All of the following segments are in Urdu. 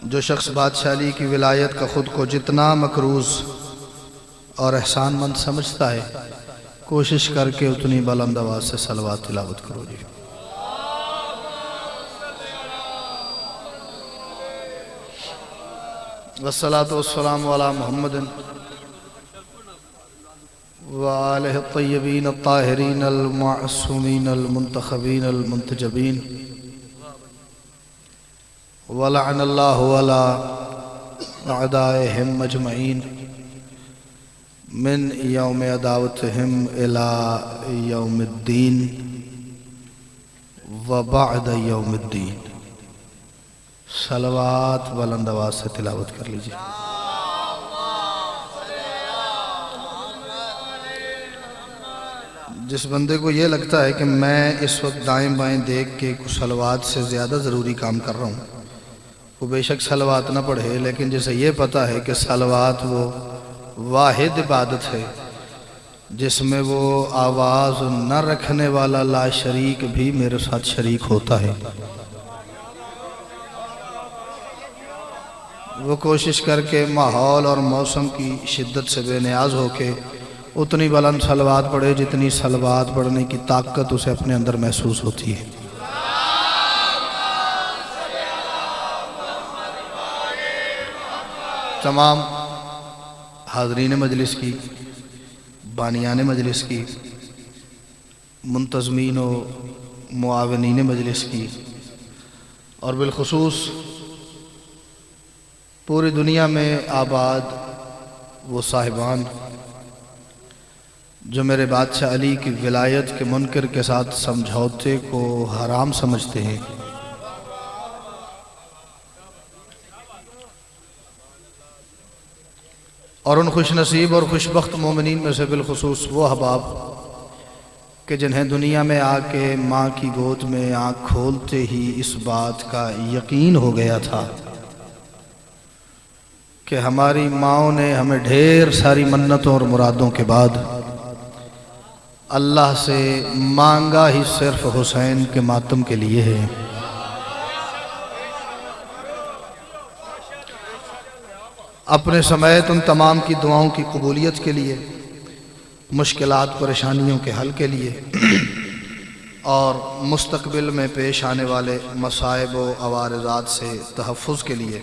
جو شخص بادشاہی کی ولایت کا خود کو جتنا مقروض اور احسان مند سمجھتا ہے، کوشش کر کے اتنی بلند آواز سے صلوات تلاوت کرو جی۔ والصلاة والسلام علی محمد وآلہ الطیبین الطاہرین المعصومین المنتخبین المنتجبین، ولعن اللہ علی اعدائہم اجمعین من یوم عداوتہم الی یوم الدین وبعد یوم الدین۔ صلوات بلند آواز سے تلاوت کر لیجیے۔ جس بندے کو یہ لگتا ہے کہ میں اس وقت دائیں بائیں دیکھ کے کچھ صلوات سے زیادہ ضروری کام کر رہا ہوں، وہ بے شک صلوات نہ پڑھے، لیکن جسے یہ پتہ ہے کہ صلوات وہ واحد عبادت ہے جس میں وہ آواز نہ رکھنے والا لا شریک بھی میرے ساتھ شریک ہوتا ہے، وہ کوشش کر کے ماحول اور موسم کی شدت سے بے نیاز ہو کے اتنی بلند صلوات پڑھے جتنی صلوات پڑھنے کی طاقت اسے اپنے اندر محسوس ہوتی ہے۔ تمام حاضرین مجلس کی، بانیان مجلس کی، منتظمین و معاونین مجلس کی، اور بالخصوص پوری دنیا میں آباد وہ صاحبان جو میرے بادشاہ علی کی ولایت کے منکر کے ساتھ سمجھوتے کو حرام سمجھتے ہیں، اور ان خوش نصیب اور خوش بخت مومنین میں سے بالخصوص وہ احباب کہ جنہیں دنیا میں آ کے ماں کی گود میں آنکھ کھولتے ہی اس بات کا یقین ہو گیا تھا کہ ہماری ماؤں نے ہمیں ڈھیر ساری منتوں اور مرادوں کے بعد اللہ سے مانگا ہی صرف حسین کے ماتم کے لیے ہے۔ اپنے سمیت ان تمام کی دعاؤں کی قبولیت کے لیے، مشکلات پریشانیوں کے حل کے لیے، اور مستقبل میں پیش آنے والے مصائب و عوارضات سے تحفظ کے لیے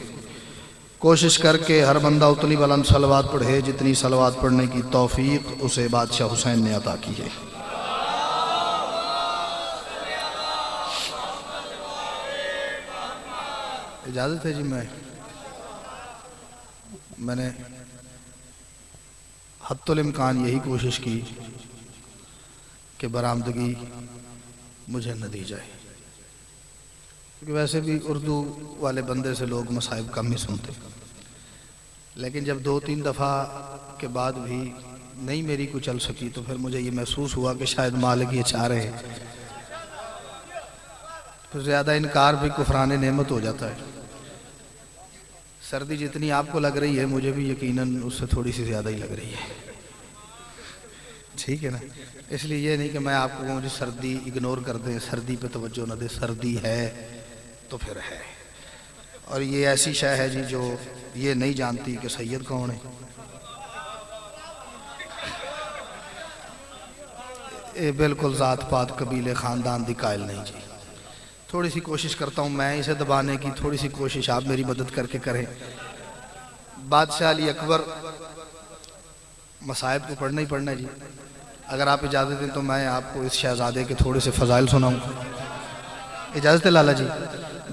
کوشش کر کے ہر بندہ اتنی بلند صلوات پڑھے جتنی صلوات پڑھنے کی توفیق اسے بادشاہ حسین نے عطا کی ہے۔ اجازت ہے جی، میں نے حتی الامکان یہی کوشش کی کہ برآمدگی مجھے نہ دی جائے، کیونکہ ویسے بھی اردو والے بندے سے لوگ مصائب کم ہی سنتے، لیکن جب 2-3 دفعہ کے بعد بھی نہیں میری کو چل سکی تو پھر مجھے یہ محسوس ہوا کہ شاید مالک یہ چاہ رہے ہیں، پھر زیادہ انکار بھی کفران نعمت ہو جاتا ہے۔ سردی جتنی آپ کو لگ رہی ہے مجھے بھی یقیناً اس سے تھوڑی سی زیادہ ہی لگ رہی ہے، ٹھیک ہے نا؟ اس لیے یہ نہیں کہ میں آپ کو مجھے سردی اگنور کر دیں، سردی پہ توجہ نہ دیں، سردی ہے تو پھر ہے، اور یہ ایسی شے ہے جی جو یہ نہیں جانتی کہ سید کون ہے، یہ بالکل ذات پات قبیلے خاندان دی قائل نہیں جی۔ تھوڑی سی کوشش کرتا ہوں میں اسے دبانے کی، تھوڑی سی کوشش آپ میری مدد کر کے کریں۔ بادشاہ علی اکبر مصائب کو پڑھنا ہی پڑھنا ہے جی، اگر آپ اجازت دیں تو میں آپ کو اس شہزادے کے تھوڑے سے فضائل سناؤں، اجازت ہے لالا جی؟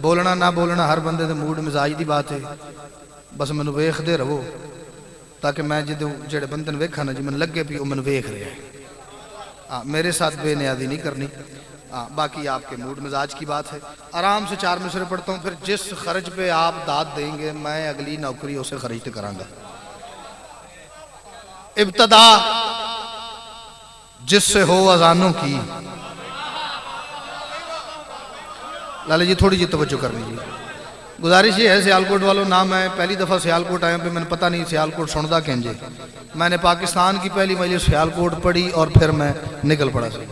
بولنا نہ بولنا ہر بندے دے موڈ مزاج دی بات ہے، بس مینوں ویکھ دے رہو تاکہ میں جڑے بندے ویکھا نا جی مینوں لگے بھی وہ مینوں ویکھ رہے ہیں، میرے ساتھ بے نیازی نہیں کرنی، باقی آپ کے موڈ مزاج کی بات ہے۔ آرام سے 4 مصرے پڑھتا ہوں، پھر جس خرچ پہ آپ داد دیں گے میں اگلی نوکری اسے خرچ کراں گا۔ ابتدا جس سے ہو اذانوں کی، لالے جی تھوڑی جی توجہ کر لیجیے، گزارش یہ ہے سیالکوٹ والوں، نہ میں پہلی دفعہ سیالکوٹ آیا پہ میں نے پتہ نہیں سیالکوٹ سندا کینجے، میں نے پاکستان کی پہلی مجلس سیالکوٹ پڑھی اور پھر میں نکل پڑا سی،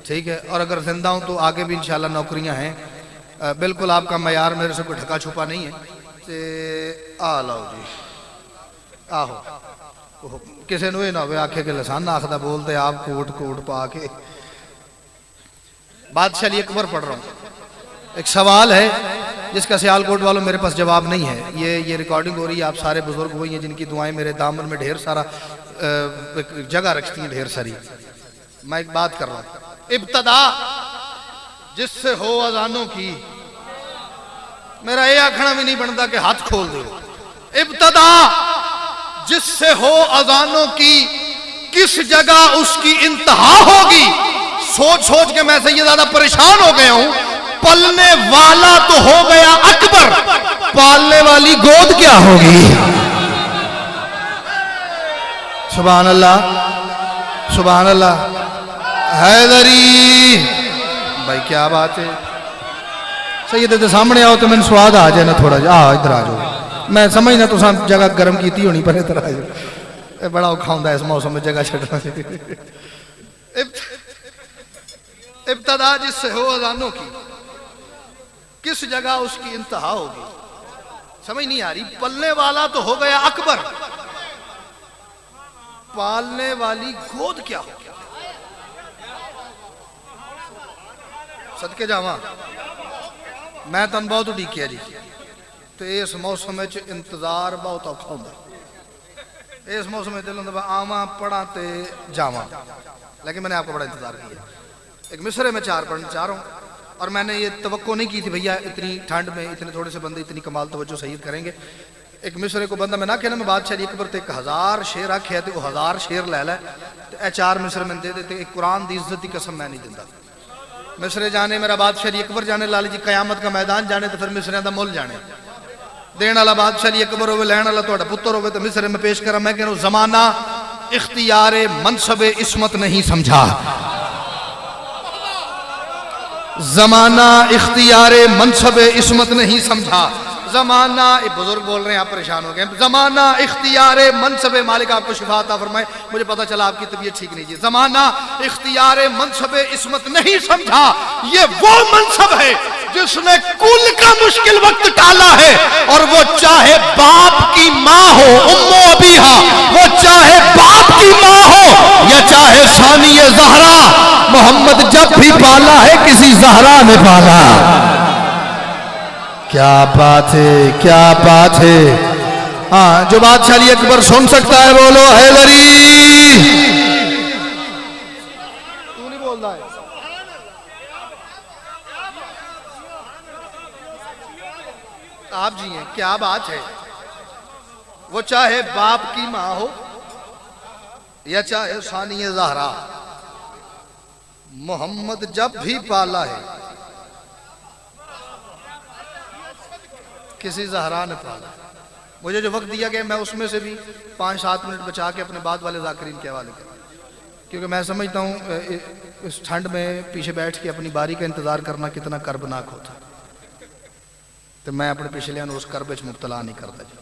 ٹھیک ہے، اور اگر زندہ ہوں تو آگے بھی انشاءاللہ نوکریاں ہیں، بالکل آپ کا معیار میرے سے کوئی ڈھکا چھپا نہیں ہے، تے آ لاؤ جی آہو کسی نے یہ نہ ہوئے آکھے کہ لسان آخدہ بولتے آپ کوٹ کوٹ پا کے بادشاہ علی اکبر پڑھ رہا ہوں. ایک سوال ہے جس کا سیال کوٹ والوں میرے پاس جواب نہیں ہے. یہ ریکارڈنگ ہو رہی ہے. آپ سارے بزرگ ہوئی ہیں جن کی دعائیں میرے دامن میں ڈھیر سارا جگہ رکھتی ہیں ڈھیر ساری. میں ایک بات کر رہا ہوں. ابتدا جس سے ہو اذانوں کی میرا یہ آکھنا بھی نہیں بنتا کہ ہاتھ کھول دو. ابتدا جس سے ہو اذانوں کی کس جگہ اس کی انتہا ہوگی. سوچ سوچ کے میں سے یہ زیادہ پریشان ہو گیا ہوں. پلنے والا تو ہو گیا اکبر, پالنے والی گود کیا ہوگی. سبحان اللہ سبحان اللہ. حیدری بھائی کیا بات ہے. سیدے سامنے آؤ تو میں سواد آ جائے نا تھوڑا جا. ادھر آ جاؤ. میں سمجھنا تو جگہ گرم کیتی ہونی پر ادھر آ جاؤ. بڑا اوکھا ہوندا ہے اس موسم میں جگہ چھڈنا. ابتدا جس سے ہو اذانوں کی کس جگہ اس کی انتہا ہوگی. سمجھ نہیں آ رہی. پلنے والا تو ہو گیا اکبر, پالنے والی گود کیا ہوگی. صدقے جاواں میں تن بہت اڈیکیا جی. تو اس موسم میں انتظار بہت اوکھا ہوندا. اس موسم میں دل ہوندا آواں پڑھاں تے جاواں, لیکن میں نے آپ کو بڑا انتظار کیا. ایک مصرے میں 4 پڑھنا چاہ رہا ہوں, اور میں نے یہ توقع نہیں کی تھی بھیا اتنی ٹھنڈ میں اتنے تھوڑے سے بندے اتنی کمال توجہ سید کریں گے. ایک مصرے کو بندہ میں نہ کہنا میں بادشاہ علی اکبر تے 1000 شیر آکھیا تے وہ 1000 شیر لے لے تے اے 4 مصرے میں دے دیتے. ایک قرآن دی عزت دی قسم میں نہیں دیندا. مصرے جانے میرا بادشاہ علی اکبر جانے, لال جی قیامت کا میدان جانے تو پھر مصریاں دا مول جانے. دین والا بادشاہ علی اکبر ہوئے, لین والا تہاڈا پتر ہوئے. تو مصرے میں پیش کرا میں کہنا زمانہ اختیار منصب عصمت نہیں سمجھا. زمانہ اختیار منصب عصمت نہیں سمجھا. زمانہ بزرگ بول رہے ہیں آپ پریشان ہو گئے. زمانہ اختیار منصب, مالک آپ کو شفا عطا فرمائے, مجھے پتا چلا آپ کی طبیعت ٹھیک نہیں جی. زمانہ اختیار منصب عصمت نہیں سمجھا. یہ وہ منصب ہے جس نے کل کا مشکل وقت ٹالا ہے, اور وہ چاہے باپ کی ماں ہو ام ابیہا, وہ چاہے باپ کی ماں ہو یا چاہے ثانی زہرا, محمد جب بھی پالا ہے کسی زہرا نے پالا. کیا بات ہے کیا بات ہے. ہاں جو بادشاہ علی اکبر سن سکتا ہے بولو حیدری. تو نہیں بول رہا ہے. آپ جی ہیں کیا بات ہے. وہ چاہے باپ کی ماں ہو یا چاہے ثانی زہرا, محمد جب بھی پالا ہے کسی زہرا نے پالا. مجھے جو وقت دیا گیا میں اس میں سے بھی 5-7 منٹ بچا کے اپنے بعد والے ذاکرین کے حوالے کروں, کیونکہ میں سمجھتا ہوں اس ٹھنڈ میں پیچھے بیٹھ کے اپنی باری کا انتظار کرنا کتنا کربناک ہوتا. تو میں اپنے پچھلے اس کرب وچ مبتلا نہیں کرتا جی.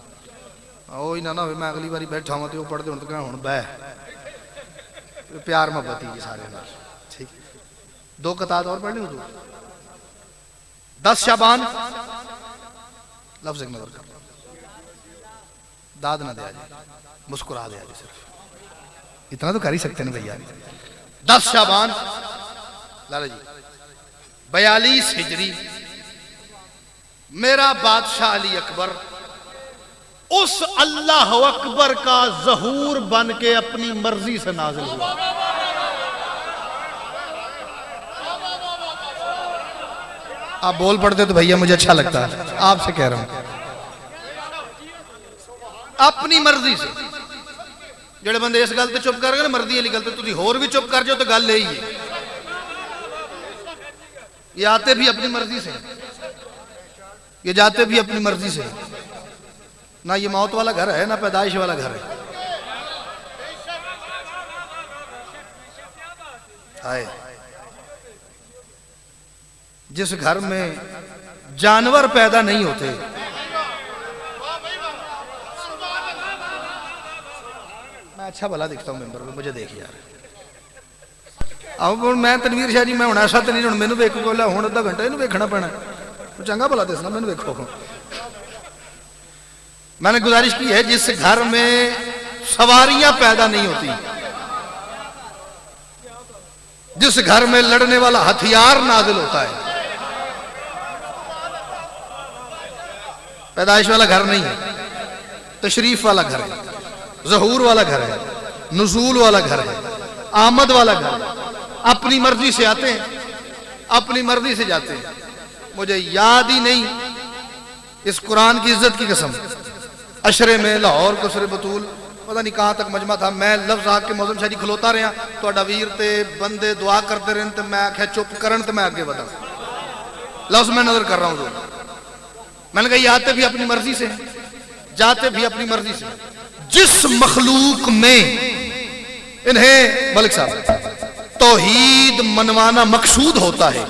وہی نہ ہوئے میں اگلی باری بیٹھا ہوں تو وہ پڑھتے ہوں تو کہنا ہوں بہ پیار محبت ہی جی سارے نال. ٹھیک 2 قطعات اور پڑھ لیں حضور. 10 شعبان لفظ ایک نظر کر داد نہ دیا جائے, مسکرا دیا جائے. صرف اتنا تو کر ہی سکتے ہیں بھیا. 10 شعبان لالا جی 42 ہجری میرا بادشاہ علی اکبر اس اللہ اکبر کا ظہور بن کے اپنی مرضی سے نازل ہوا. آپ بول پڑتے تو بھیا مجھے اچھا لگتا ہے, آپ سے کہہ رہا ہوں اپنی مرضی سے. جڑے بندے اس گل تے چپ کر گئے نا مرضی والی گل تے تسی ہور بھی چپ کر جاؤ تو گل یہی ہے. یہ آتے بھی اپنی مرضی سے, یہ جاتے بھی اپنی مرضی سے. نہ یہ موت والا گھر ہے نہ پیدائش والا گھر ہے. آئے جس گھر میں جانور پیدا نہیں ہوتے, میں اچھا بھلا دکھتا ہوں ممبر پہ, مجھے دیکھ یار. اب میں تنویر شاہ جی میں ایسا تو نہیں مینوں ویکھو گا ہوں 1/2 گھنٹہ یہ ویکھنا پینا, چنگا بھلا دسنا مینوں ویکھو. میں نے گزارش کی ہے جس گھر میں سواریاں پیدا نہیں ہوتی، جس گھر میں لڑنے والا ہتھیار نازل ہوتا ہے، پیدائش والا گھر نہیں ہے، تشریف والا گھر ہے، ظہور والا گھر ہے، نزول والا گھر ہے، آمد والا گھر ہے۔ اپنی مرضی سے آتے ہیں، اپنی مرضی سے جاتے ہیں۔ مجھے یاد ہی نہیں، اس قرآن کی عزت کی قسم، عشرے میں لاہور قصر بطول پتہ نہیں کہاں تک مجمع تھا، میں لفظ آ کے موزم شہری کھلوتا رہا تو ویر تے بندے دعا کرتے رہے تو میں آخیا چپ کرن تو میں آگے بڑھا، لفظ میں نظر کر رہا ہوں۔ میں نے کہا یہ آتے بھی اپنی مرضی سے، جاتے بھی اپنی مرضی سے۔ جس مخلوق میں انہیں ملک صاحب توحید منوانا مقصود ہوتا ہے،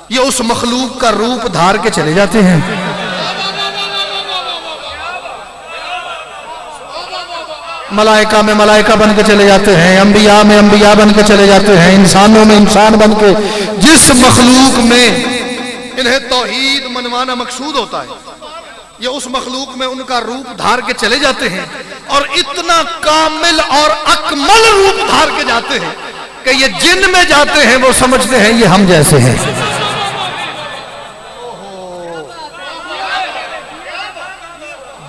یہ اس مخلوق کا روپ دھار کے چلے جاتے ہیں۔ ملائکہ میں ملائکہ بن کے چلے جاتے ہیں، انبیاء میں انبیاء بن کے چلے جاتے ہیں، انسانوں میں انسان بن کے۔ جس مخلوق میں انہیں توحید منوانا مقصود ہوتا ہے، یہ اس مخلوق میں ان کا روپ دھار کے چلے جاتے ہیں، اور اتنا کامل اور اکمل روپ دھار کے جاتے ہیں کہ یہ جن میں جاتے ہیں وہ سمجھتے ہیں یہ ہم جیسے ہیں۔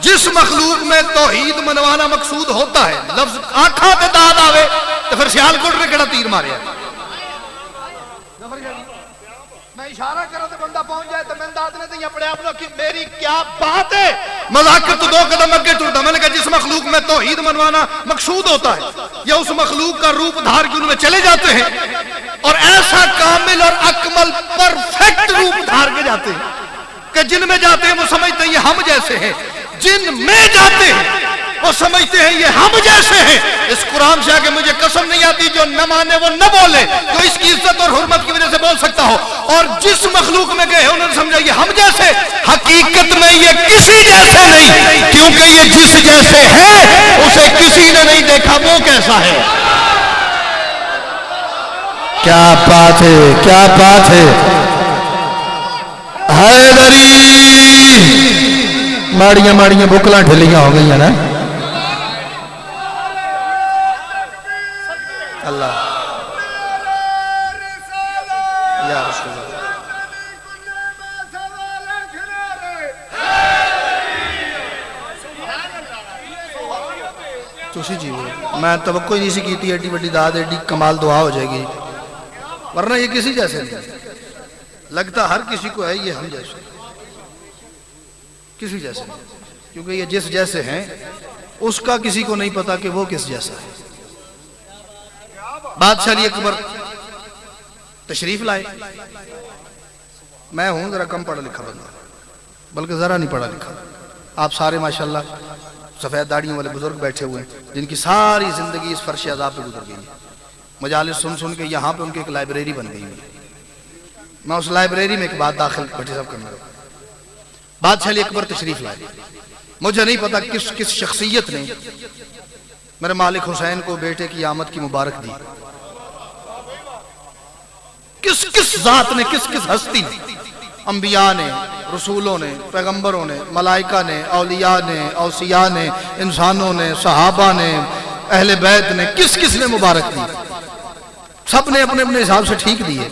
جس مخلوق میں توحید منوانا مقصود ہوتا ہے، لفظ آنکھاں پہ داد آوے تو پھر سیال کوٹ نے کڑا تیر ماریا۔ میں اشارہ کروں تو بندہ پہنچ جائے تو میں داد نے تو اپنے آپ کہ میری کیا بات ہے، مذاکر تو 2 قدم اگے ٹرتا۔ میں نے کہا جس مخلوق میں توحید منوانا مقصود ہوتا ہے، یا اس مخلوق کا روپ دھار کے ان میں چلے جاتے ہیں، اور ایسا کامل اور اکمل پرفیکٹ روپ دھار کے جاتے ہیں کہ جن میں جاتے ہیں وہ سمجھتے ہیں یہ ہم جیسے ہیں، جن میں جاتے ہیں وہ سمجھتے ہیں یہ ہم جیسے ہیں۔ اس قرآن سے آگے مجھے قسم نہیں آتی جو نہ مانے وہ نہ بولے، جو اس کی عزت اور حرمت کی وجہ سے بول سکتا ہو۔ اور جس مخلوق میں گئے انہوں نے سمجھا یہ ہم جیسے، حقیقت میں یہ کسی جیسے نہیں، کیونکہ یہ جس جیسے ہے اسے کسی نے نہیں دیکھا، وہ کیسا ہے۔ کیا بات ہے، کیا بات ہے۔ حیدری ماڑیاں ماڑیاں بکلاں ڈھلیاں ہو گئی ہیں نا۔ اللہ یا رسول اللہ۔ تسی جی میں توقع ہی نہیں سی کی تھی ایڈی بڑی داد ایڈی کمال دعا ہو جائے گی، ورنہ یہ کسی جیسے نہیں لگتا، ہر کسی کو ہے یہ ہم جیسے، کسی جیسے نہیں، کیونکہ یہ جس جیسے ہیں اس کا کسی کو نہیں پتا کہ وہ کس جیسا ہے۔ بادشاہ علی اکبر تشریف لائے، میں ہوں ذرا کم پڑھا لکھا بندہ، بلکہ ذرا نہیں پڑھا لکھا، آپ سارے ماشاءاللہ سفید داڑھیوں والے بزرگ بیٹھے ہوئے ہیں جن کی ساری زندگی اس فرش عذاب پہ گزر گئی ہے، مجالس سن سن کے یہاں پہ ان کی ایک لائبریری بن گئی ہے۔ میں اس لائبریری میں ایک بات داخل بھٹی صاحب کرنا رہا۔ بادشاہ علی اکبر تشریف لائے، مجھے نہیں پتا کس شخصیت نے میرے مالک حسین کو بیٹے کی آمد کی مبارک دی، کس ذات نے، کس ہستی نے، انبیاء نے، رسولوں نے، پیغمبروں نے، ملائکہ نے، اولیاء نے، اوصیاء نے، انسانوں نے، صحابہ نے، اہل بیت نے، کس نے مبارک دی؟ سب نے اپنے اپنے حساب سے ٹھیک دیے،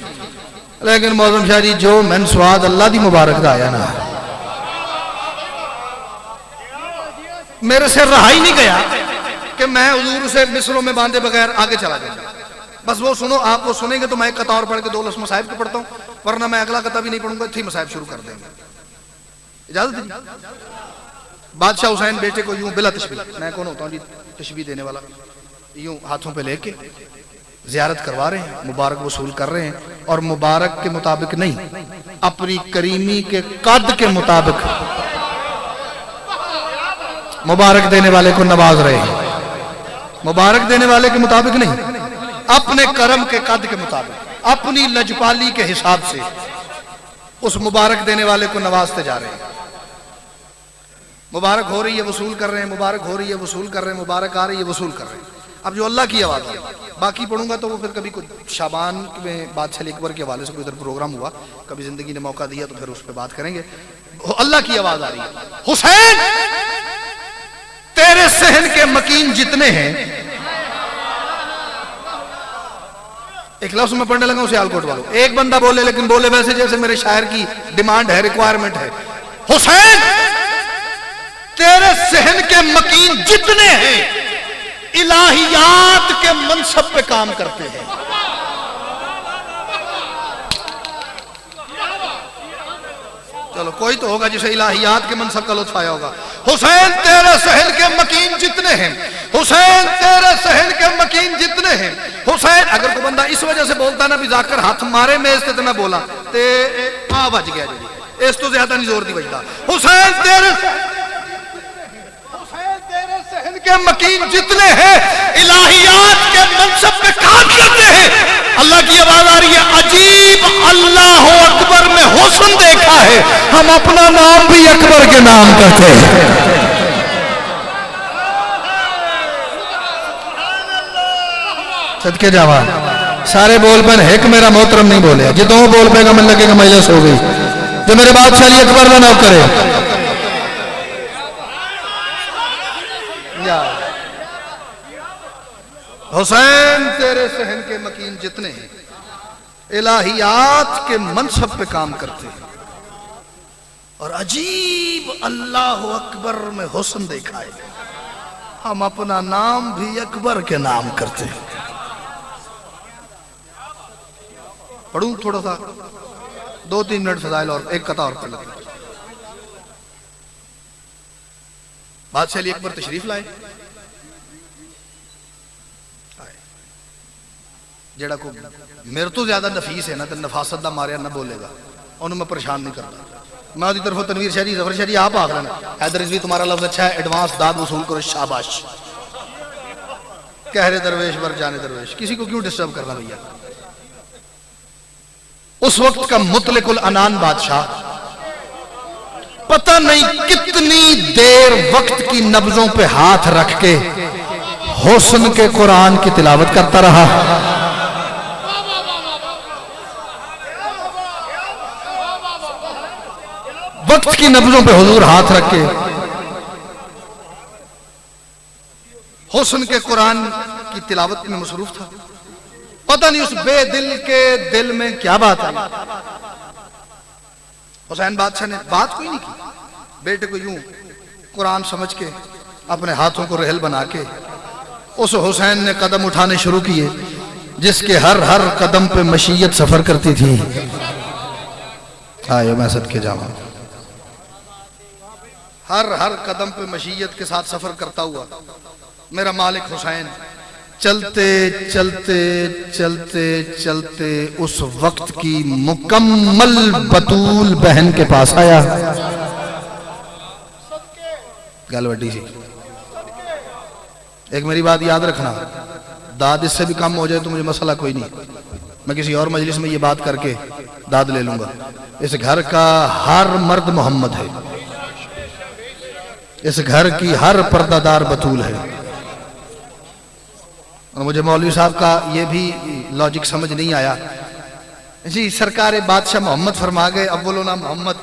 لیکن معظم شاہ جی جو من سواد اللہ دی مبارک دا آیا نا، میرے سے رہا ہی نہیں گیا کہ میں حضور سے مصروں میں باندھے بغیر آگے چلا جاؤں۔ بس وہ سنو، آپ وہ سنیں گے تو میں ایک قطع اور پڑھ کے 2 لفظ مصائب کو پڑھتا ہوں، ورنہ میں اگلا قطع بھی نہیں پڑھوں گا، تھی مصائب شروع کر دیں گے۔ اجازت دیجیے۔ بادشاہ حسین بیٹے کو یوں بلا تشبیہ، میں کون ہوتا ہوں جی تشبیہ دینے والا، یوں ہاتھوں پہ لے کے زیارت کروا رہے ہیں، مبارک وصول کر رہے ہیں، اور مبارک کے مطابق نہیں، اپنی کریمی کے قد کے مطابق مبارک دینے والے کو نواز رہے ہیں، مبارک دینے والے کے مطابق نہیں، اپنے کرم کے قد کے مطابق، اپنی لجپالی کے حساب سے اس مبارک دینے والے کو نوازتے جا رہے ہیں۔ مبارک ہو رہی ہے وصول کر رہے ہیں، مبارک ہو رہی ہے وصول کر رہے ہیں، مبارک آ رہی ہے وصول کر رہے ہیں۔ اب جو اللہ کی آواز ہے، باقی پڑھوں گا تو وہ پھر کبھی شعبان میں بادشاہ علی اکبر کے حوالے سے کوئی ادھر پروگرام ہوا، کبھی زندگی نے موقع دیا تو پھر اس پہ بات کریں گے۔ اللہ کی آواز آ رہی ہے، حسین صحن کے مکین جتنے ہیں، ایک لفظ میں پڑھنے لگا اسے سیالکوٹ والوں، ایک بندہ بولے لیکن بولے ویسے جیسے میرے شاعر کی ڈیمانڈ ہے، ریکوائرمنٹ ہے. حسین تیرے صحن کے مکین جتنے ہیں الہیات کے منصب پہ کام کرتے ہیں. چلو کوئی تو ہوگا جسے الہیات کے منصب کا لطف آیا ہوگا. حسین تیرے صحن کے مکین جتنے ہیں، حسین تیرے صحن کے مکین جتنے ہیں. حسین اگر کوئی بندہ اس وجہ سے بولتا نا بھی ذاکر ہاتھ مارے میز تے میں بولا تے آ بج گیا جی، اس تو زیادہ نہیں زور دی بجتا. حسین تیرے صحن کے مکین جتنے ہیں الہیات کے منصب پہ کام کرتے ہیں. اللہ کی آواز آ رہی ہے، عجیب اللہ اکبر میں حسن دیکھا ہے، ہم اپنا نام بھی اکبر کے نام کرتے ہیں. صدقے جاوا سارے بول پہ ایک میرا محترم نہیں بولے، جتوں بول پہ گا من لگے گا مجلس ہو گئی. جو میرے بادشاہ علی اکبر کا نام کرے. حسین تیرے صحن کے مکین جتنے ہیں الہیات کے منصب پہ کام کرتے ہیں، اور عجیب اللہ اکبر میں حسن دیکھا ہے، ہم اپنا نام بھی اکبر کے نام کرتے ہیں. پڑھوں تھوڑا سا 2-3 منٹ فضائل اور ایک قطع اور پڑھ لیتے ہیں. بادشاہ علی اکبر تشریف لائے، جڑا کو میرے تو زیادہ نفیس ہے نا تو نفاست دا ماریا نہ بولے گا، انہوں میں پریشان نہیں کرتا. میں اُسی طرف تنویر شہری ظفر شہری آپ آخ رہے ہیں، حیدر رضوی تمہارا لفظ اچھا ہے، ایڈوانس داد وصول کرو شاباش. کہہ رہے درویش بر جانے درویش، کسی کو کیوں ڈسٹرب کرنا بھیا. اس وقت کا مطلق العنان بادشاہ پتہ نہیں کتنی دیر وقت کی نبضوں پہ ہاتھ رکھ کے حسن کے قرآن کی تلاوت کرتا رہا. وقت کی نبضوں پہ حضور ہاتھ رکھ کے حسن کے قرآن کی تلاوت میں مصروف تھا. پتہ نہیں اس بے دل کے دل میں کیا بات آئی. حسین بادشاہ نے بات کوئی نہیں کی، بیٹے کو یوں قرآن سمجھ کے اپنے ہاتھوں کو رحل بنا کے اس حسین نے قدم اٹھانے شروع کیے جس کے ہر ہر قدم پہ مشیت سفر کرتی تھی. آئے میں صدقے جاواں، ہر ہر قدم پہ مشیت کے ساتھ سفر کرتا ہوا میرا مالک حسین چلتے چلتے چلتے چلتے اس وقت کی مکمل بطول بہن کے پاس آیا. گل وڈی سی. ایک میری بات یاد رکھنا، داد اس سے بھی کم ہو جائے تو مجھے مسئلہ کوئی نہیں، میں کسی اور مجلس میں یہ بات کر کے داد لے لوں گا. اس گھر کا ہر مرد محمد ہے، اس گھر کی ہر پردہ دار بطول ہے. اور مجھے مولوی صاحب کا یہ بھی لاجک سمجھ نہیں آیا جی سرکار بادشاہ محمد فرما گئے اولنا محمد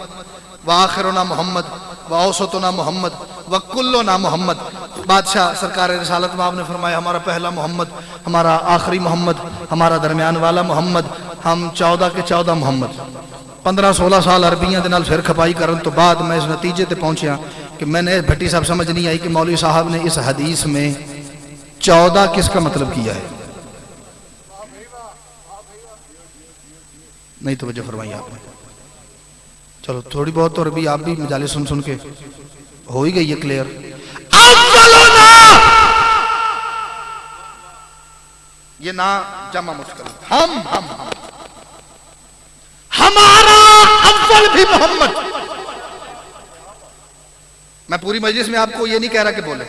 وآخرنا محمد واوسطنا محمد وکلنا محمد. بادشاہ سرکار رسالت مآب نے فرمایا ہمارا پہلا محمد، ہمارا آخری محمد، ہمارا درمیان والا محمد، ہم 14 کے 14 محمد. 15-16 سال عربیاں دے نال پھر کھپائی کرن تو بعد میں اس نتیجے تے پہنچیا کہ میں نے بھٹی صاحب سمجھ نہیں آئی کہ مولوی صاحب نے اس حدیث میں 14 کس کا مطلب کیا ہے. نہیں توجہ فرمائی آپ نے. چلو تھوڑی بہت اور بھی آپ بھی مجالس سن سن کے ہو ہی گئی ہے کلیئر. یہ نا جمع مشکل، ہمارا اول بھی محمد. میں پوری مجلس میں آپ کو یہ نہیں کہہ رہا کہ بولے،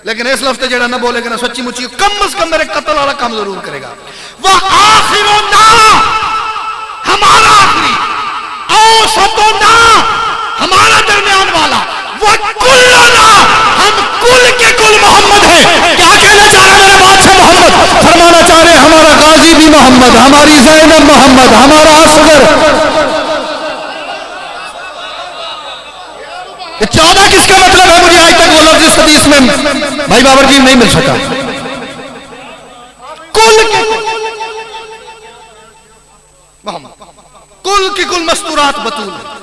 لیکن اس لفظ جڑا نہ بولے گا نا سچی مچی کم از کم میرے قتل والا کام ضرور کرے گا. وہ آخرنا ہمارا آخری، اوسطنا ہمارا درمیان والا، وہ کلنا ہم کل کے کل محمد ہیں. کیا کہنا چاہ رہے ہیں بادشاہ محمد؟ فرمانا چاہ رہے ہیں ہمارا غازی بھی محمد، ہماری زینب محمد، ہمارا اصغر. یہ 14 کس کا مطلب ہے؟ مجھے آج تک وہ لفظ اس حدیث میں بھائی بابر جی نہیں مل سکا. کل کی کل مستورات بطول ہے.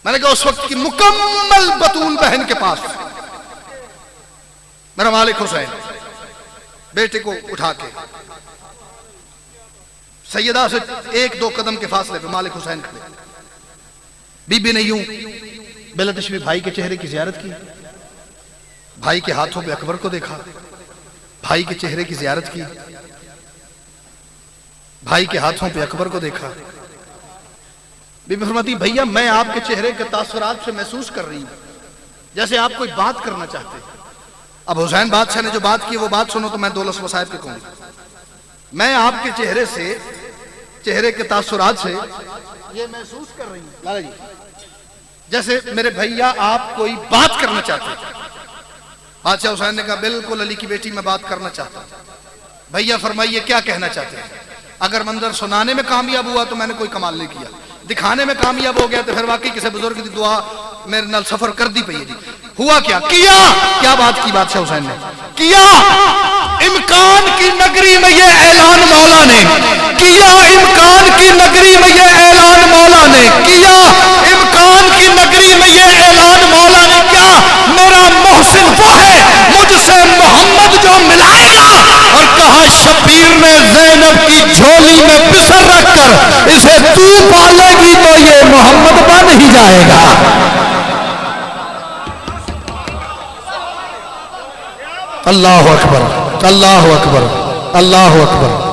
میں نے کہا اس وقت کی مکمل بطول بہن کے پاس میرا مالک حسین بیٹے کو اٹھا کے سیدہ سے 1-2 قدم کے فاصلے پہ مالک حسین کھڑے. بی بی نے یوں بلا تشبیہ بھائی کے چہرے کی زیارت کی, بھائی کے ہاتھوں پہ اکبر کو دیکھا, بھائی کے چہرے کی زیارت کی, بھائی کے ہاتھوں پہ اکبر کو دیکھا. بی بی فرماتی بھیا میں آپ کے چہرے کے تاثرات سے محسوس کر رہی ہوں جیسے آپ کوئی بات کرنا چاہتے ہیں. اب حسین بادشاہ نے جو بات کی وہ بات سنو تو میں دولس وصائب کے کہوں گا. میں آپ کے چہرے سے, چہرے کے تاثرات سے یہ محسوس کر رہی ہوں لالا جی جیسے میرے بھیا آپ کوئی بات کرنا چاہتے ہیں. بادشاہ حسین نے کہا بالکل علی کی بیٹی میں بات کرنا چاہتا ہوں. بھیا فرمائیے کیا کہنا چاہتے ہیں؟ اگر منظر سنانے میں کامیاب ہوا تو میں نے کوئی کمال نہیں کیا, دکھانے میں کامیاب ہو گیا تو پھر واقعی کسی بزرگ کی دعا میرے نال سفر کر دی پئی جی. ہوا کیا کیا بات کی بادشاہ حسین نے کیا؟ امکان کی نگری میں یہ اعلان مولا نے کیا, امکان کی نگری میں یہ اعلان مولا نے کیا, امکان کی نگری میں یہ اعلان مولا نے کیا. میرا محسن وہ ہے مجھ سے محمد جو ملائے گا. اور کہا شبیر نے زینب کی جھولی میں بسر رکھ کر اسے تو پالے گی تو یہ محمد بن ہی جائے گا. اللہ اکبر, اللہ اکبر, اللہ اکبر.